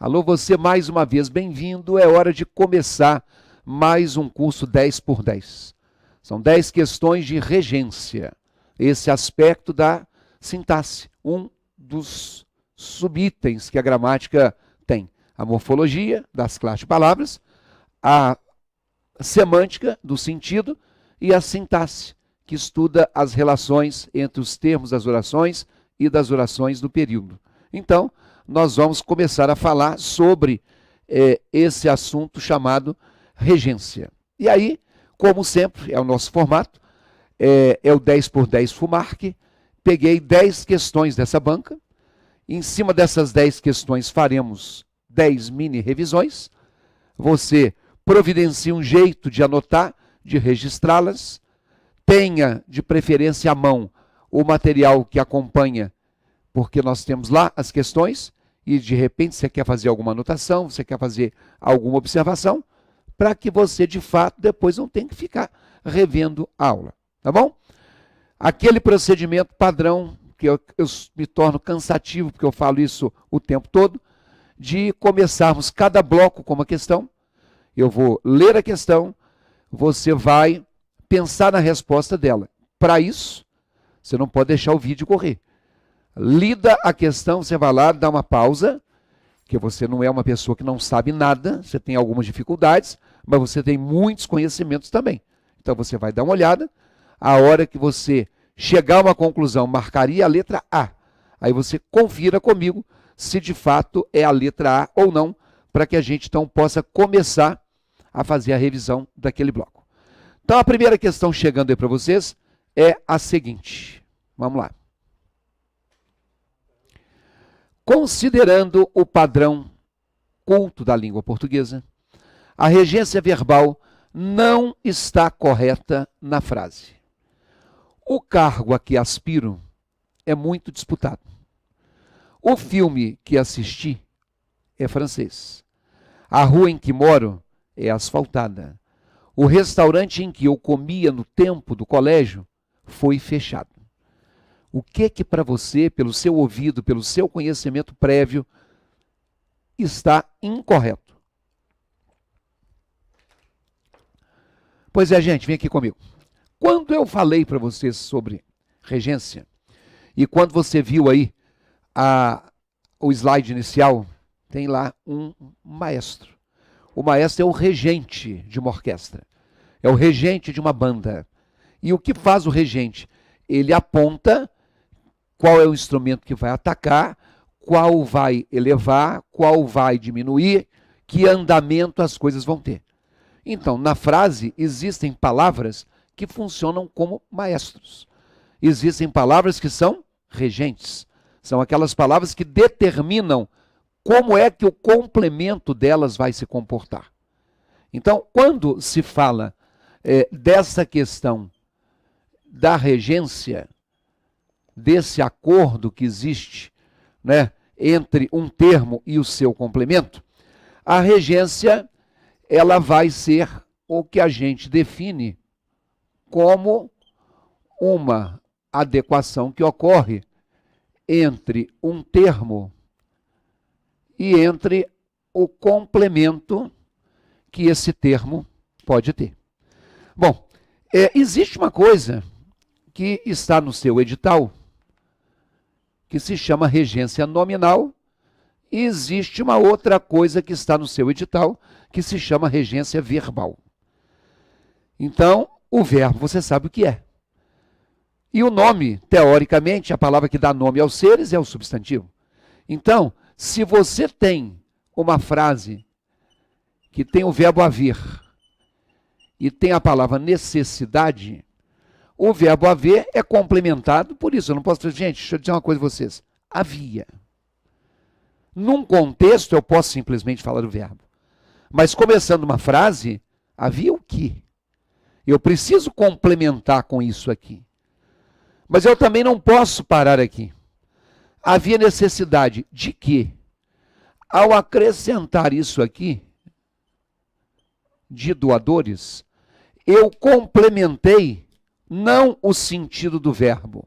Alô, você mais uma vez bem-vindo. É hora de começar mais um curso 10 por 10. São 10 questões de regência. Esse aspecto da sintaxe, um dos subitens que a gramática tem. A morfologia das classes de palavras, a semântica do sentido e a sintaxe, que estuda as relações entre os termos das orações e das orações do período. Então, nós vamos começar a falar sobre esse assunto chamado regência. E aí, como sempre, é o nosso formato, é o 10 por 10 FUMARC. Peguei 10 questões dessa banca. Em cima dessas 10 questões faremos 10 mini revisões. Você providencia um jeito de anotar, de registrá-las. Tenha, de preferência, à mão o material que acompanha, porque nós temos lá as questões e, de repente, você quer fazer alguma anotação, você quer fazer alguma observação, para que você, de fato, depois não tenha que ficar revendo a aula, tá bom? Aquele procedimento padrão, que eu me torno cansativo, porque eu falo isso o tempo todo, de começarmos cada bloco com uma questão. Eu vou ler a questão, você vai pensar na resposta dela. Para isso, você não pode deixar o vídeo correr. Lida a questão, você vai lá, dá uma pausa, que você não é uma pessoa que não sabe nada, você tem algumas dificuldades, mas você tem muitos conhecimentos também. Então você vai dar uma olhada, a hora que você chegar a uma conclusão, marcaria a letra A. Aí você confira comigo se de fato é a letra A ou não, para que a gente então possa começar a fazer a revisão daquele bloco. Então a primeira questão chegando aí para vocês é a seguinte. Vamos lá. Considerando o padrão culto da língua portuguesa, a regência verbal não está correta na frase. O cargo a que aspiro é muito disputado. O filme que assisti é francês. A rua em que moro é asfaltada. O restaurante em que eu comia no tempo do colégio foi fechado. O que para você, pelo seu ouvido, pelo seu conhecimento prévio, está incorreto? Pois é, gente, vem aqui comigo. Quando eu falei para vocês sobre regência, e quando você viu aí o slide inicial, tem lá um maestro. O maestro é o regente de uma orquestra, é o regente de uma banda. E o que faz o regente? Ele aponta qual é o instrumento que vai atacar, qual vai elevar, qual vai diminuir, que andamento as coisas vão ter. Então, na frase, existem palavras que funcionam como maestros. Existem palavras que são regentes. São aquelas palavras que determinam como é que o complemento delas vai se comportar. Então, quando se fala dessa questão da regência, desse acordo que existe, né, entre um termo e o seu complemento, a regência ela vai ser o que a gente define como uma adequação que ocorre entre um termo e entre o complemento que esse termo pode ter. Bom, existe uma coisa que está no seu edital, que se chama regência nominal, e existe uma outra coisa que está no seu edital, que se chama regência verbal. Então, o verbo, você sabe o que é. E o nome, teoricamente, a palavra que dá nome aos seres é o substantivo. Então, se você tem uma frase que tem o verbo haver e tem a palavra necessidade, o verbo haver é complementado por isso. Eu não posso dizer, gente, deixa eu dizer uma coisa a vocês. Havia. Num contexto, eu posso simplesmente falar do verbo. Mas começando uma frase, havia o quê? Eu preciso complementar com isso aqui. Mas eu também não posso parar aqui. Havia necessidade de quê? Ao acrescentar isso aqui, de doadores, eu complementei não o sentido do verbo,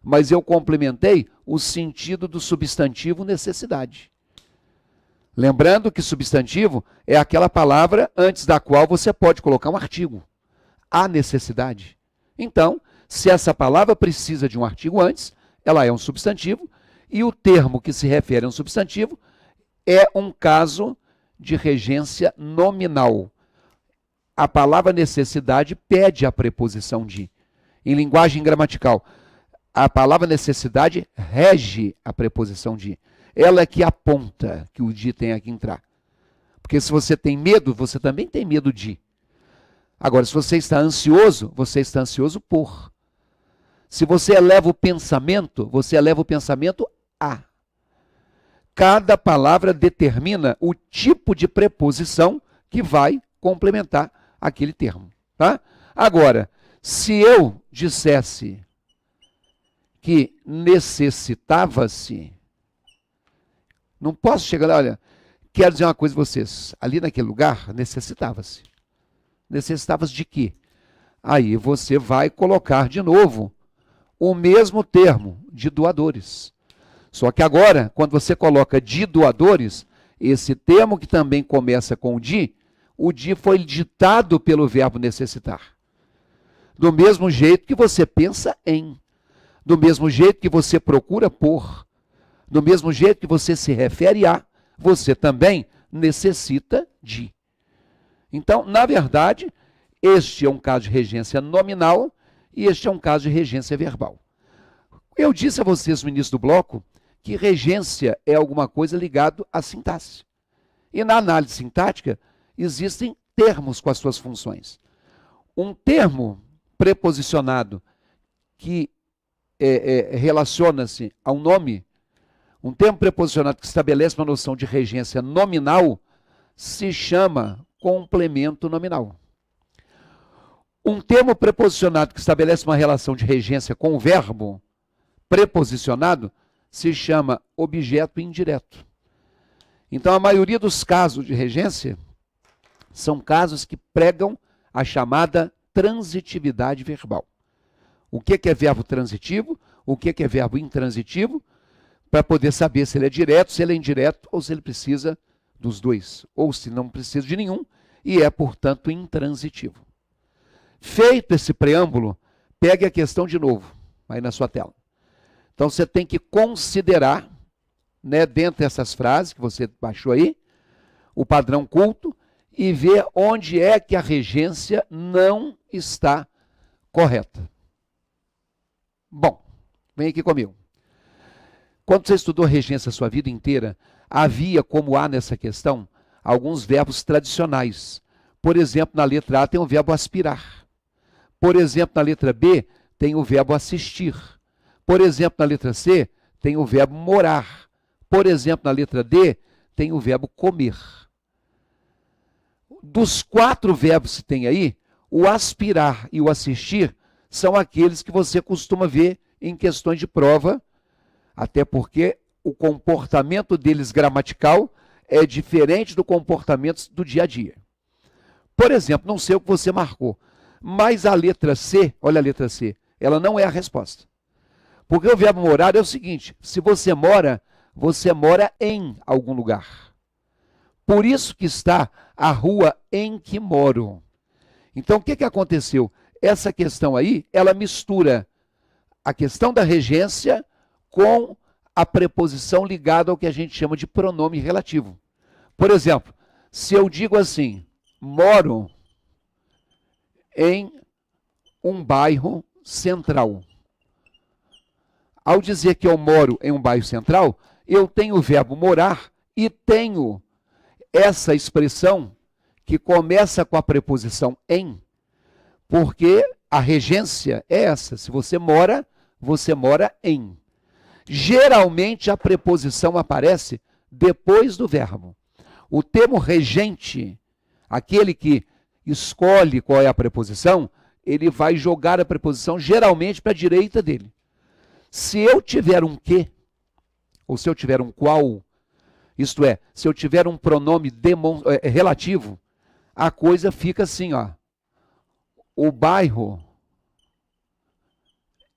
mas eu complementei o sentido do substantivo necessidade. Lembrando que substantivo é aquela palavra antes da qual você pode colocar um artigo. Há necessidade. Então, se essa palavra precisa de um artigo antes, ela é um substantivo, e o termo que se refere a um substantivo é um caso de regência nominal. A palavra necessidade pede a preposição de. Em linguagem gramatical, a palavra necessidade rege a preposição de. Ela é que aponta que o de tem que entrar. Porque se você tem medo, você também tem medo de. Agora, se você está ansioso por. Se você eleva o pensamento, você eleva o pensamento a. Cada palavra determina o tipo de preposição que vai complementar aquele termo. Tá? Agora, se eu dissesse que necessitava-se, não posso chegar lá, olha, quero dizer uma coisa a vocês, ali naquele lugar necessitava-se. Necessitava-se de quê? Aí você vai colocar de novo o mesmo termo, de doadores. Só que agora, quando você coloca de doadores, esse termo que também começa com o de foi ditado pelo verbo necessitar. Do mesmo jeito que você pensa em, do mesmo jeito que você procura por, do mesmo jeito que você se refere a, você também necessita de. Então, na verdade, este é um caso de regência nominal e este é um caso de regência verbal. Eu disse a vocês no início do bloco que regência é alguma coisa ligada à sintaxe. E na análise sintática existem termos com as suas funções. Um termo preposicionado que relaciona-se a um nome, um termo preposicionado que estabelece uma noção de regência nominal, se chama complemento nominal. Um termo preposicionado que estabelece uma relação de regência com o verbo preposicionado se chama objeto indireto. Então, a maioria dos casos de regência são casos que pregam a chamada transitividade verbal. O que é verbo transitivo, o que é verbo intransitivo, para poder saber se ele é direto, se ele é indireto ou se ele precisa dos dois, ou se não precisa de nenhum e é, portanto, intransitivo. Feito esse preâmbulo, pegue a questão de novo, aí na sua tela. Então, você tem que considerar, né, dentro dessas frases que você baixou aí, o padrão culto e ver onde é que a regência não está correta. Bom, vem aqui comigo. Quando você estudou regência a sua vida inteira, havia, como há nessa questão, alguns verbos tradicionais. Por exemplo, na letra A tem o verbo aspirar. Por exemplo, na letra B tem o verbo assistir. Por exemplo, na letra C tem o verbo morar. Por exemplo, na letra D tem o verbo comer. Dos 4 verbos que tem aí, o aspirar e o assistir são aqueles que você costuma ver em questões de prova, até porque o comportamento deles gramatical é diferente do comportamento do dia a dia. Por exemplo, não sei o que você marcou, mas a letra C, olha a letra C, ela não é a resposta. Porque o verbo morar é o seguinte, se você mora em algum lugar. Por isso que está a rua em que moro. Então, o que aconteceu? Essa questão aí, ela mistura a questão da regência com a preposição ligada ao que a gente chama de pronome relativo. Por exemplo, se eu digo assim, moro em um bairro central. Ao dizer que eu moro em um bairro central, eu tenho o verbo morar e tenho essa expressão que começa com a preposição em, porque a regência é essa. Se você mora em. Geralmente a preposição aparece depois do verbo. O termo regente, aquele que escolhe qual é a preposição, ele vai jogar a preposição geralmente para a direita dele. Se eu tiver um que, ou se eu tiver um qual, isto é, se eu tiver um pronome relativo, a coisa fica assim, ó. O bairro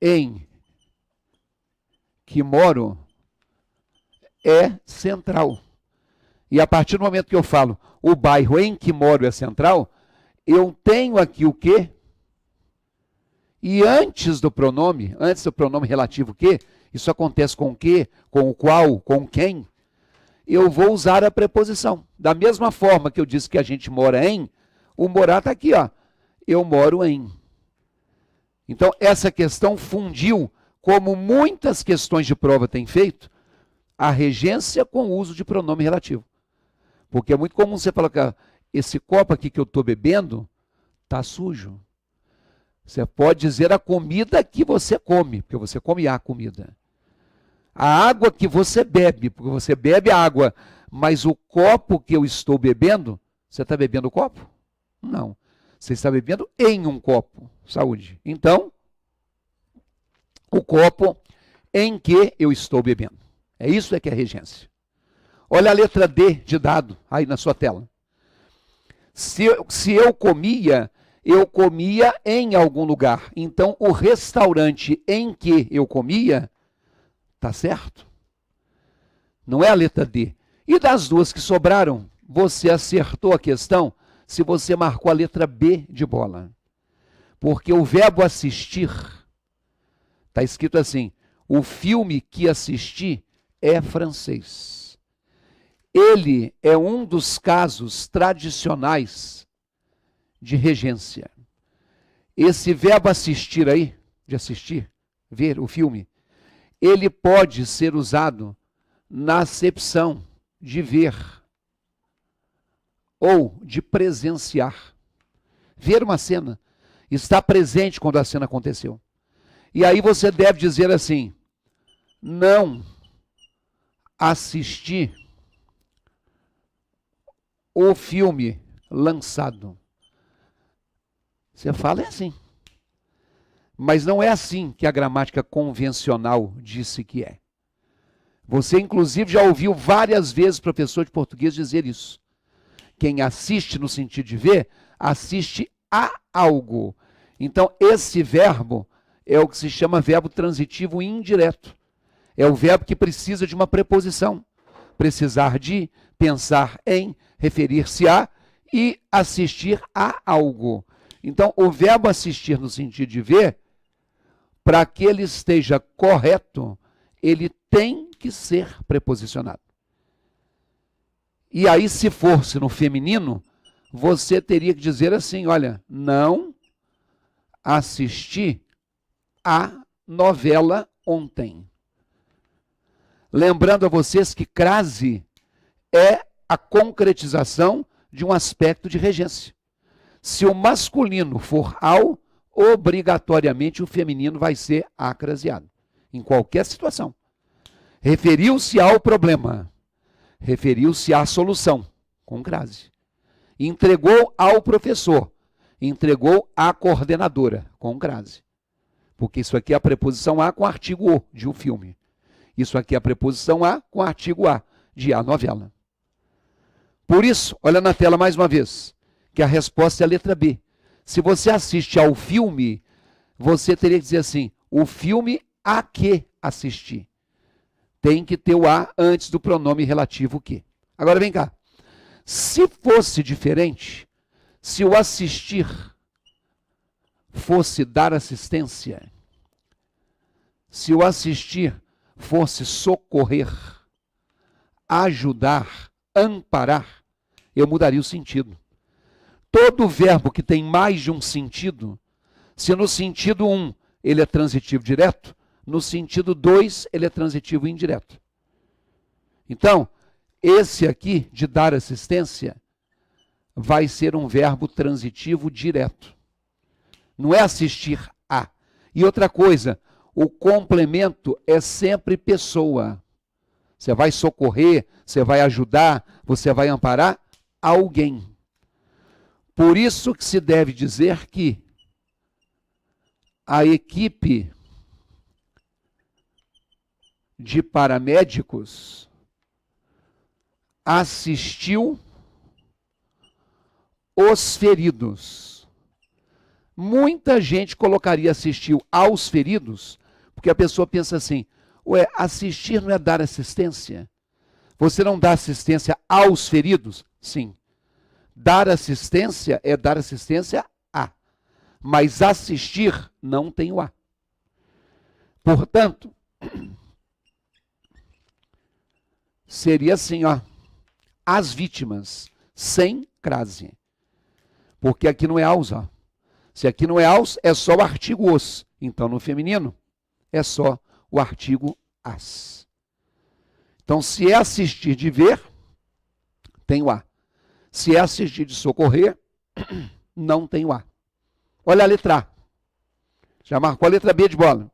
em que moro é central. E a partir do momento que eu falo o bairro em que moro é central, eu tenho aqui o que? E antes do pronome relativo que, isso acontece com o que, com o qual, com quem, eu vou usar a preposição. Da mesma forma que eu disse que a gente mora em, o morar está aqui, ó. Eu moro em. Então, essa questão fundiu, como muitas questões de prova têm feito, a regência com o uso de pronome relativo. Porque é muito comum você falar que esse copo aqui que eu estou bebendo está sujo. Você pode dizer a comida que você come, porque você come a comida. A água que você bebe, porque você bebe água, mas o copo que eu estou bebendo, você está bebendo o copo? Não. Você está bebendo em um copo. Saúde. Então, o copo em que eu estou bebendo. É isso que é regência. Olha a letra D de dado aí na sua tela. Se eu comia em algum lugar. Então, o restaurante em que eu comia, tá certo? Não é a letra D. E das duas que sobraram, você acertou a questão se você marcou a letra B de bola. Porque o verbo assistir, está escrito assim, o filme que assisti é francês. Ele é um dos casos tradicionais de regência. Esse verbo assistir aí, de assistir, ver o filme, ele pode ser usado na acepção de ver ou de presenciar. Ver uma cena, estar presente quando a cena aconteceu. E aí você deve dizer assim, não assisti o filme lançado. Você fala assim. Mas não é assim que a gramática convencional disse que é. Você, inclusive, já ouviu várias vezes professor de português dizer isso. Quem assiste no sentido de ver, assiste a algo. Então, esse verbo é o que se chama verbo transitivo indireto. É o verbo que precisa de uma preposição. Precisar de, pensar em, referir-se a e assistir a algo. Então, o verbo assistir no sentido de ver, para que ele esteja correto, ele tem que ser preposicionado. E aí, se fosse no feminino, você teria que dizer assim, olha, não assisti a novela ontem. Lembrando a vocês que crase é a concretização de um aspecto de regência. Se o masculino for ao, obrigatoriamente o feminino vai ser acraseado, em qualquer situação. Referiu-se ao problema, referiu-se à solução, com crase. Entregou ao professor, entregou à coordenadora, com crase. Porque isso aqui é a preposição a com artigo o, de um filme. Isso aqui é a preposição a com artigo a, de a novela. Por isso, olha na tela mais uma vez, que a resposta é a letra B. Se você assiste ao filme, você teria que dizer assim, o filme a que assisti. Tem que ter o a antes do pronome relativo que. Agora vem cá. Se fosse diferente, se o assistir fosse dar assistência, se o assistir fosse socorrer, ajudar, amparar, eu mudaria o sentido. Todo verbo que tem mais de um sentido, se no sentido 1 ele é transitivo direto, no sentido 2 ele é transitivo indireto. Então, esse aqui, de dar assistência, vai ser um verbo transitivo direto. Não é assistir a. E outra coisa, o complemento é sempre pessoa. Você vai socorrer, você vai ajudar, você vai amparar alguém. Por isso que se deve dizer que a equipe de paramédicos assistiu os feridos. Muita gente colocaria assistiu aos feridos, porque a pessoa pensa assim, ué, assistir não é dar assistência? Você não dá assistência aos feridos? Sim. Dar assistência é dar assistência a. Mas assistir não tem o a. Portanto, seria assim, ó. As vítimas, sem crase. Porque aqui não é aos, ó. Se aqui não é aos, é só o artigo os. Então, no feminino, é só o artigo as. Então, se é assistir de ver, tem o a. Se é assistir de socorrer, não tem o a. Olha a letra A. Já marcou a letra B de bola.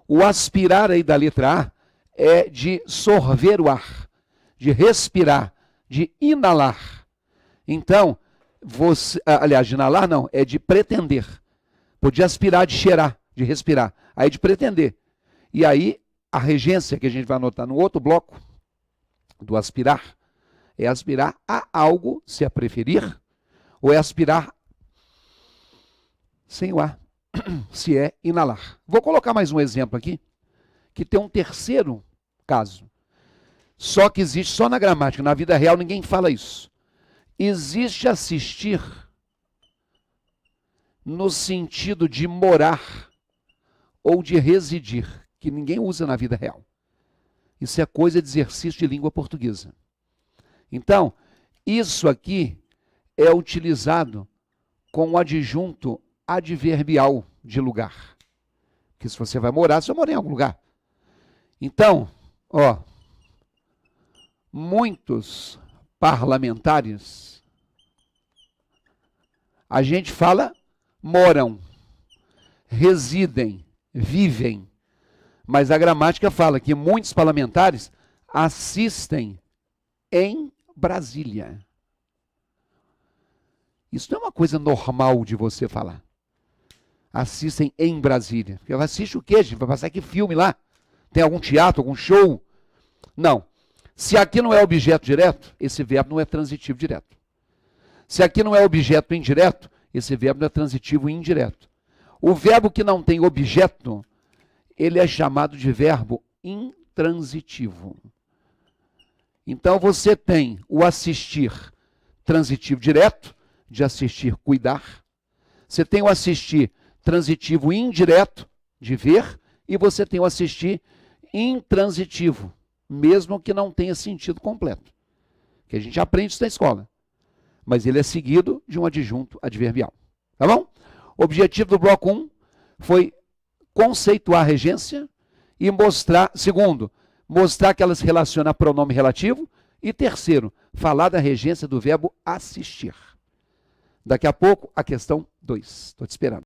O aspirar aí da letra A é de sorver o ar, de respirar, de inalar. Então, você, aliás, de inalar não, é de pretender. Podia aspirar de cheirar, de respirar. Aí de pretender. E aí, a regência que a gente vai anotar no outro bloco, do aspirar, é aspirar a algo, se a preferir, ou é aspirar sem o ar, se é inalar. Vou colocar mais um exemplo aqui, que tem um terceiro caso. Só que existe só na gramática, na vida real ninguém fala isso. Existe assistir no sentido de morar ou de residir, que ninguém usa na vida real. Isso é coisa de exercício de língua portuguesa. Então, isso aqui é utilizado com o adjunto adverbial de lugar. Porque se você vai morar, você vai morar em algum lugar. Então, ó, muitos parlamentares, a gente fala moram, residem, vivem. Mas a gramática fala que muitos parlamentares assistem em Brasília. Isso não é uma coisa normal de você falar. Assistem em Brasília. Porque assiste o quê, gente? Vai passar que filme lá? Tem algum teatro, algum show? Não. Se aqui não é objeto direto, esse verbo não é transitivo direto. Se aqui não é objeto indireto, esse verbo não é transitivo indireto. O verbo que não tem objeto, ele é chamado de verbo intransitivo. Então você tem o assistir transitivo direto, de assistir, cuidar. Você tem o assistir transitivo indireto, de ver. E você tem o assistir intransitivo, mesmo que não tenha sentido completo. Que a gente aprende isso na escola. Mas ele é seguido de um adjunto adverbial. Tá bom? O objetivo do bloco 1 foi conceituar a regência e mostrar, segundo, mostrar que ela se relaciona a pronome relativo, e terceiro, falar da regência do verbo assistir. Daqui a pouco, a questão 2. Estou te esperando.